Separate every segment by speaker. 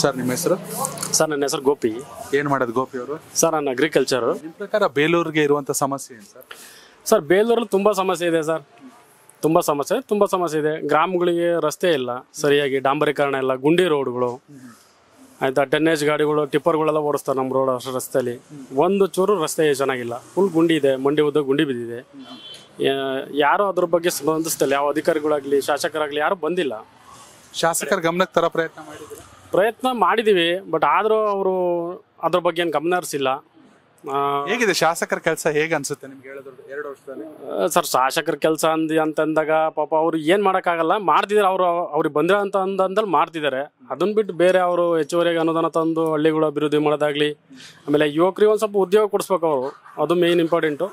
Speaker 1: Sir ನಿಮ್ಮ ಹೆಸರು?
Speaker 2: Sir ನನ್ನ ಹೆಸರು ಗೋಪಿ.
Speaker 1: ಏನು ಮಾಡೋದು ಗೋಪಿ ಅವರು?
Speaker 2: ಸರ್ ನಾನು ಅಗ್ರಿಕಲ್ಚರು.
Speaker 1: ನಿಮ್ಮ ಪ್ರಕಾರ ಬೇಲೂರಿಗೆ ಇರುವಂಥ ಸಮಸ್ಯೆ ಏನು ಸರ್?
Speaker 2: ಸರ್ ಬೇಲೂರಲ್ಲಿ ತುಂಬ ಸಮಸ್ಯೆ ಇದೆ ಸರ್, ತುಂಬ ಸಮಸ್ಯೆ ಇದೆ. ಗ್ರಾಮಗಳಿಗೆ ರಸ್ತೆ ಇಲ್ಲ ಸರಿಯಾಗಿ, ಡಾಂಬರೀಕರಣ ಇಲ್ಲ, ಗುಂಡಿ ರೋಡ್ಗಳು ಆಯಿತಾ, 10H ಗಾಡಿಗಳು ಟಿಪ್ಪರ್ಗಳೆಲ್ಲ ಓಡಿಸ್ತಾರೆ ನಮ್ಮ ರೋಡ್ ರಸ್ತೆಯಲ್ಲಿ. ಒಂದು ಚೂರು ರಸ್ತೆ ಚೆನ್ನಾಗಿಲ್ಲ, ಫುಲ್ ಗುಂಡಿ ಇದೆ, ಮಂಡಿ ಉದ್ದ ಗುಂಡಿ ಬಿದ್ದಿದೆ. ಯಾರು ಅದ್ರ ಬಗ್ಗೆ ಸ್ಪಂದಿಸ್ತಿಲ್ಲ, ಯಾವ ಅಧಿಕಾರಿಗಳಾಗಲಿ ಶಾಸಕರಾಗಲಿ ಯಾರು ಬಂದಿಲ್ಲ.
Speaker 1: ಶಾಸಕರ ಗಮನಕ್ಕೆ ತರ
Speaker 2: ಪ್ರಯತ್ನ ಮಾಡಿದ್ದೀವಿ, ಬಟ್ ಆದರೂ ಅವರು ಅದ್ರ ಬಗ್ಗೆ ಏನು ಗಮನ ಹರಿಸಿಲ್ಲ.
Speaker 1: ಹೇಗಿದೆ ಶಾಸಕರ ಕೆಲಸ, ಹೇಗೆ ಅನ್ಸುತ್ತೆ ನಿಮ್ಗೆ? 2 ವರ್ಷದಲ್ಲಿ
Speaker 2: ಸರ್ ಶಾಸಕರ ಕೆಲಸ ಅಂತಂದಾಗ ಪಾಪ ಅವ್ರು ಏನು ಮಾಡೋಕ್ಕಾಗಲ್ಲ, ಮಾಡ್ತಿದ್ದಾರೆ. ಅವ್ರಿಗೆ ಬಂದ್ರೆ ಅಂತ ಅಂದಲ್ಲಿ ಮಾಡ್ತಿದ್ದಾರೆ. ಅದನ್ನ ಬಿಟ್ಟು ಬೇರೆ ಅವರು ಹೆಚ್ಚುವರಿಯಾಗಿ ಅನುದಾನ ತಂದು ಹಳ್ಳಿಗಳು ಅಭಿವೃದ್ಧಿ ಮಾಡೋದಾಗ್ಲಿ, ಆಮೇಲೆ ಯುವಕರಿಗೆ ಒಂದು ಸ್ವಲ್ಪ ಉದ್ಯೋಗ ಕೊಡಿಸ್ಬೇಕು ಅವರು, ಅದು ಮೇನ್ ಇಂಪಾರ್ಟೆಂಟು.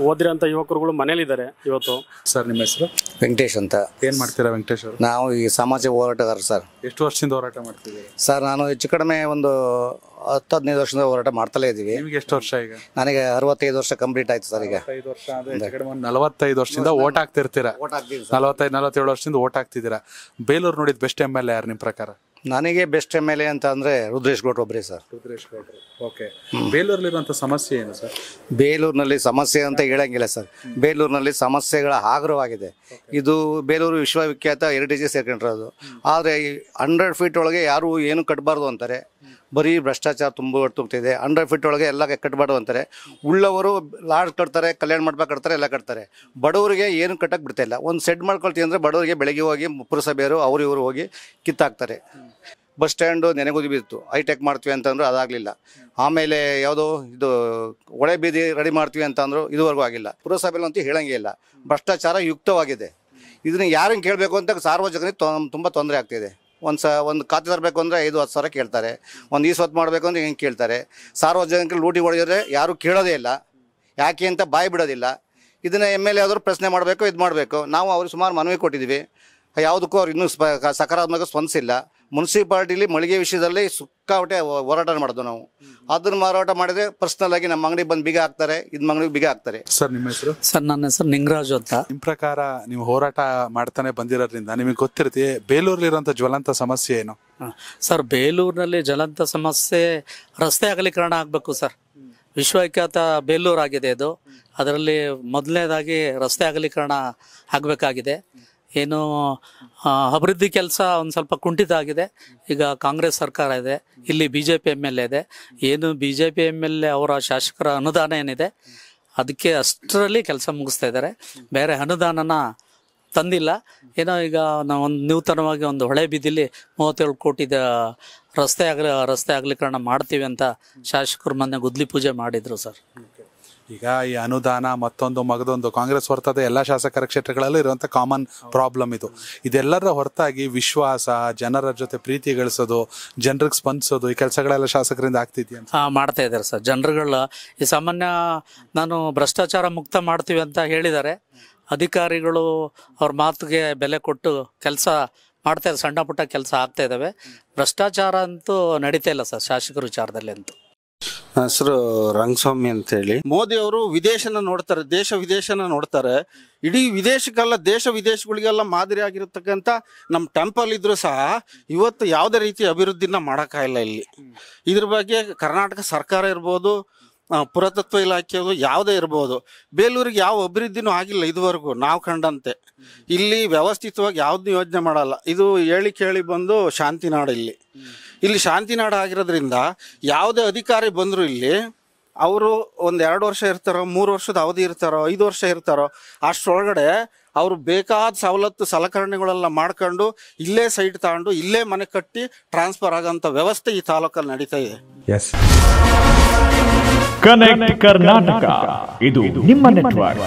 Speaker 2: ಓದಿರೋಂಥ ಯುವಕರುಗಳು ಮನೇಲಿದ್ದಾರೆ ಇವತ್ತು.
Speaker 1: ಸರ್ ನಿಮ್ಮ ಹೆಸರು?
Speaker 3: ವೆಂಕಟೇಶ್ ಅಂತ.
Speaker 1: ಏನು ಮಾಡ್ತೀರಾ ವೆಂಕಟೇಶ್ ಅವರು?
Speaker 3: ನಾವು ಈ ಸಮಾಜ ಹೋರಾಟಗಾರ ಸರ್.
Speaker 1: ಎಷ್ಟು ವರ್ಷದಿಂದ ಹೋರಾಟ ಮಾಡ್ತಿದ್ದೀವಿ
Speaker 3: ಸರ್? ನಾನು ಹೆಚ್ಚು ಕಡಿಮೆ ಒಂದು 10-15 ವರ್ಷದಿಂದ ಹೋರಾಟ ಮಾಡ್ತಲೇ ಇದ್ದೀವಿ.
Speaker 1: ನಿಮಗೆ ಎಷ್ಟು ವರ್ಷ ಈಗ?
Speaker 3: ನನಗೆ 65 ವರ್ಷ ಕಂಪ್ಲೀಟ್ ಆಯ್ತು ಸರ್. ಈಗ
Speaker 1: 5 ವರ್ಷ ಅಂದ್ರೆ 45 ವರ್ಷದಿಂದ ಓಟ್ ಹಾಕ್ತಿರ್ತೀರಾ? 45-47 ವರ್ಷದಿಂದ ಓಟ್ ಹಾಕ್ತಿದ್ದೀರಾ. ಬೇಲೂರು ನೋಡಿದ ಬೆಸ್ಟ್ MLA ಯಾರು ನಿಮ್ಮ ಪ್ರಕಾರ?
Speaker 3: ನನಗೆ ಬೆಸ್ಟ್ MLA ಅಂತ ಅಂದರೆ ರುದ್ರೇಶ್ ಗೌಡ್ರು ಒಬ್ಬರೇ ಸರ್.
Speaker 1: ರುದ್ರೇಶ್ ಗೌಡ್ರು. ಓಕೆ. ಬೇಲೂರಲ್ಲಿರುವಂಥ ಸಮಸ್ಯೆ ಏನು ಸರ್?
Speaker 3: ಬೇಲೂರಿನಲ್ಲಿ ಸಮಸ್ಯೆ ಅಂತ ಹೇಳಂಗಿಲ್ಲ ಸರ್. ಬೇಲೂರಿನಲ್ಲಿ ಸಮಸ್ಯೆಗಳ ಆಗ್ರಹವಾಗಿದೆ. ಇದು ಬೇಲೂರು ವಿಶ್ವವಿಖ್ಯಾತ ಹೆರಿಟೇಜ್ ಸೇರ್ಕೊಂಡಿರೋದು. ಆದರೆ 100 ಫೀಟ್ ಒಳಗೆ ಯಾರು ಏನು ಕಟ್ಟಬಾರ್ದು ಅಂತಾರೆ. ಬರೀ ಭ್ರಷ್ಟಾಚಾರ ತುಂಬುತ್ತಿದೆ. 100 ಫೀಟ್ ಒಳಗೆ ಎಲ್ಲ ಕಟ್ಟಬಾರ್ದು ಅಂತಾರೆ. ಉಳ್ಳವರು ಲಾಡ್ಜ್ ಕಟ್ತಾರೆ, ಕಲ್ಯಾಣ ಮಂಟಪ ಕಟ್ತಾರೆ, ಎಲ್ಲ ಕಟ್ತಾರೆ. ಬಡವರಿಗೆ ಏನು ಕಟ್ಟಕ್ಕೆ ಬಿಡ್ತಾ ಇಲ್ಲ. ಒಂದು ಸೆಡ್ ಮಾಡ್ಕೊಳ್ತೀವಿ ಅಂದರೆ ಬಡವರಿಗೆ ಬೆಳಗ್ಗೆ ಹೋಗಿ ಪುರಸಭೆಯವರು ಇವರು ಹೋಗಿ ಕಿತ್ತಾಕ್ತಾರೆ. ಬಸ್ ಸ್ಟ್ಯಾಂಡು ನೆನೆಗುದಿ ಬಿತ್ತು, ಹೈಟೆಕ್ ಮಾಡ್ತೀವಿ ಅಂತಂದ್ರು ಅದಾಗಲಿಲ್ಲ. ಆಮೇಲೆ ಯಾವುದೋ ಇದು ಒಳೆ ಬೀದಿ ರೆಡಿ ಮಾಡ್ತೀವಿ ಅಂತಂದ್ರು ಇದುವರೆಗೂ ಆಗಿಲ್ಲ. ಪುರಸಭೆಯಲ್ಲಿ ಅಂತೂ ಹೇಳಂಗೇ ಇಲ್ಲ. ಭ್ರಷ್ಟಾಚಾರ ಯುಕ್ತವಾಗಿದೆ. ಇದನ್ನು ಯಾರನ್ನು ಕೇಳಬೇಕು ಅಂತ ಸಾರ್ವಜನಿಕರಿಗೆ ತುಂಬ ತೊಂದರೆ ಆಗ್ತಿದೆ. ಒಂದು ಖಾತೆ ತರಬೇಕು ಅಂದರೆ 5-10 ಸಾವಿರ ಕೇಳ್ತಾರೆ. ಒಂದು ಈಸ್ವತ್ತು ಮಾಡಬೇಕು ಅಂದರೆ ಹೆಂಗೆ ಕೇಳ್ತಾರೆ. ಸಾರ್ವಜನಿಕರು ಲೂಟಿ ಹೊಡೆಯೋದ್ರೆ ಯಾರೂ ಕೇಳೋದೇ ಇಲ್ಲ. ಯಾಕೆ ಅಂತ ಬಾಯಿ ಬಿಡೋದಿಲ್ಲ. ಇದನ್ನು MLA ಆದರೂ ಪ್ರಶ್ನೆ ಮಾಡಬೇಕು, ಇದು ಮಾಡಬೇಕು. ನಾವು ಅವ್ರಿಗೆ ಸುಮಾರು ಮನವಿ ಕೊಟ್ಟಿದ್ದೀವಿ. ಯಾವುದಕ್ಕೂ ಅವ್ರು ಇನ್ನೂ ಸಕಾರಾತ್ಮಕ ಸ್ಪಂದಿಸಿಲ್ಲ. ಮುನ್ಸಿಪಾಲ್ಟಿಲಿ ಮಳಿಗೆ ವಿಷಯದಲ್ಲಿ ಸಿಕ್ಕಾಪಟ್ಟೆ ಹೋರಾಟ ಮಾಡೋದು ನಾವು. ಅದನ್ನು ಮಾರಾಟ ಮಾಡಿದ್ರೆ ಪರ್ಸನಲ್ ಆಗಿ ನಮ್ಮ ಅಂಗಡಿಗೆ ಬಂದು ಬೀಗ ಹಾಕ್ತಾರೆ, ಇದು ಅಂಗಡಿಗೆ ಬೀಗ ಹಾಕ್ತಾರೆ.
Speaker 1: ಸರ್ ನಿಮ್ಮ ಹೆಸರು?
Speaker 4: ಸರ್ ನನ್ನ ಹೆಸರು ನಿಂಗರಾಜು ಅಂತ.
Speaker 1: ನಿಮ್ಮ ಪ್ರಕಾರ ನೀವು ಹೋರಾಟ ಮಾಡ್ತಾನೆ ಬಂದಿರೋದ್ರಿಂದ ನಿಮಗೆ ಗೊತ್ತಿರುತ್ತೆ ಬೇಲೂರಲ್ಲಿರುವಂಥ ಜ್ವಲಂತ ಸಮಸ್ಯೆ ಏನು?
Speaker 4: ಸರ್ ಬೇಲೂರಿನಲ್ಲಿ ಜ್ವಲಂತ ಸಮಸ್ಯೆ ರಸ್ತೆ ಅಗಲೀಕರಣ ಆಗಬೇಕು ಸರ್. ವಿಶ್ವವಿಖ್ಯಾತ ಬೇಲೂರು ಆಗಿದೆ ಇದು. ಅದರಲ್ಲಿ ಮೊದಲನೇದಾಗಿ ರಸ್ತೆ ಅಗಲೀಕರಣ ಆಗಬೇಕಾಗಿದೆ. ಏನು ಅಭಿವೃದ್ಧಿ ಕೆಲಸ ಒಂದು ಸ್ವಲ್ಪ ಕುಂಠಿತ ಆಗಿದೆ. ಈಗ ಕಾಂಗ್ರೆಸ್ ಸರ್ಕಾರ ಇದೆ, ಇಲ್ಲಿ BJP MLA ಇದೆ. ಏನು BJP MLA ಅವರ ಶಾಸಕರ ಅನುದಾನ ಏನಿದೆ ಅದಕ್ಕೆ ಅಷ್ಟರಲ್ಲಿ ಕೆಲಸ ಮುಗಿಸ್ತಾ ಇದ್ದಾರೆ. ಬೇರೆ ಅನುದಾನನ ತಂದಿಲ್ಲ. ಏನೋ ಈಗ ನಾವು ಒಂದು ನೂತನವಾಗಿ ಒಂದು ಹೊಳೆ ಬೀದಿಲಿ 37 ಕೋಟಿದ ರಸ್ತೆ ಅಗಲೀಕರಣ ಮಾಡ್ತೀವಿ ಅಂತ ಶಾಸಕರು ಮೊನ್ನೆ ಗುದ್ಲಿ ಪೂಜೆ ಮಾಡಿದ್ರು ಸರ್.
Speaker 1: ಈಗ ಈ ಅನುದಾನ ಮತ್ತೊಂದು ಮಗದೊಂದು ಕಾಂಗ್ರೆಸ್ ಹೊರತಾದ ಎಲ್ಲ ಶಾಸಕರ ಕ್ಷೇತ್ರಗಳಲ್ಲೂ ಇರುವಂಥ ಕಾಮನ್ ಪ್ರಾಬ್ಲಮ್ ಇದು. ಇದೆಲ್ಲರ ಹೊರತಾಗಿ ವಿಶ್ವಾಸ, ಜನರ ಜೊತೆ ಪ್ರೀತಿ ಗಳಿಸೋದು, ಜನರಿಗೆ ಸ್ಪಂದಿಸೋದು, ಈ ಕೆಲಸಗಳೆಲ್ಲ ಶಾಸಕರಿಂದ ಆಗ್ತಿದೆಯಾ?
Speaker 4: ಮಾಡ್ತಾ ಇದ್ದಾರೆ ಸರ್. ಜನರುಗಳ ಈ ಸಾಮಾನ್ಯ ನಾನು ಭ್ರಷ್ಟಾಚಾರ ಮುಕ್ತ ಮಾಡ್ತೀವಿ ಅಂತ ಹೇಳಿದ್ದಾರೆ. ಅಧಿಕಾರಿಗಳು ಅವ್ರ ಮಾತಿಗೆ ಬೆಲೆ ಕೊಟ್ಟು ಕೆಲಸ ಮಾಡ್ತಾ ಇದ್ದಾರೆ. ಸಣ್ಣ ಪುಟ್ಟ ಕೆಲಸ ಆಗ್ತಾ ಇದ್ದಾವೆ. ಭ್ರಷ್ಟಾಚಾರ ಅಂತೂ ನಡೀತಾ ಇಲ್ಲ ಸರ್ ಶಾಸಕರ ವಿಚಾರದಲ್ಲಿ ಅಂತೂ.
Speaker 5: ಹೆಸರು ರಂಗಸ್ವಾಮಿ ಅಂತ ಹೇಳಿ. ಮೋದಿ ಅವರು ವಿದೇಶನ ನೋಡ್ತಾರೆ, ದೇಶ ವಿದೇಶನ ನೋಡ್ತಾರೆ. ಇಡೀ ವಿದೇಶಕ್ಕೆಲ್ಲ ದೇಶ ವಿದೇಶಗಳಿಗೆಲ್ಲ ಮಾದರಿ ಆಗಿರತಕ್ಕಂಥ ನಮ್ಮ ಟೆಂಪಲ್ ಇದ್ರೂ ಸಹ ಇವತ್ತು ಯಾವುದೇ ರೀತಿ ಅಭಿವೃದ್ಧಿನ ಮಾಡೋಕ್ಕಾಗಿಲ್ಲ ಇಲ್ಲಿ. ಇದ್ರ ಬಗ್ಗೆ ಕರ್ನಾಟಕ ಸರ್ಕಾರ ಇರ್ಬೋದು, ಪುರಾತತ್ವ ಇಲಾಖೆಯದು ಯಾವುದೇ ಇರ್ಬೋದು, ಬೇಲೂರಿಗೆ ಯಾವ ಅಭಿವೃದ್ಧಿನೂ ಆಗಿಲ್ಲ ಇದುವರೆಗೂ ನಾವು ಕಂಡಂತೆ. ಇಲ್ಲಿ ವ್ಯವಸ್ಥಿತವಾಗಿ ಯಾವ್ದು ಯೋಜನೆ ಮಾಡಲ್ಲ. ಇದು ಹೇಳಿ ಕೇಳಿ ಬಂದು ಶಾಂತಿನಾಡು. ಇಲ್ಲಿ ಶಾಂತಿನಾಡು ಆಗಿರೋದ್ರಿಂದ ಯಾವುದೇ ಅಧಿಕಾರಿ ಬಂದರೂ ಇಲ್ಲಿ ಅವರು 1-2 ವರ್ಷ ಇರ್ತಾರೋ, 3 ವರ್ಷದ ಅವಧಿ ಇರ್ತಾರೋ, 5 ವರ್ಷ ಇರ್ತಾರೋ, ಅಷ್ಟರೊಳಗಡೆ ಅವರು ಬೇಕಾದ ಸವಲತ್ತು ಸಲಕರಣೆಗಳೆಲ್ಲ ಮಾಡ್ಕೊಂಡು ಇಲ್ಲೇ ಸೈಟ್ ತಗೊಂಡು ಇಲ್ಲೇ ಮನೆ ಕಟ್ಟಿ ಟ್ರಾನ್ಸ್ಫರ್ ಆಗೋಂಥ ವ್ಯವಸ್ಥೆ ಈ ತಾಲೂಕಲ್ಲಿ ನಡೀತಾ ಇದೆ.
Speaker 6: ಕನೆಕ್ಟ್ ಕರ್ನಾಟಕ, ಇದು ನಿಮ್ಮ ನೆಟ್ವರ್ಕ್.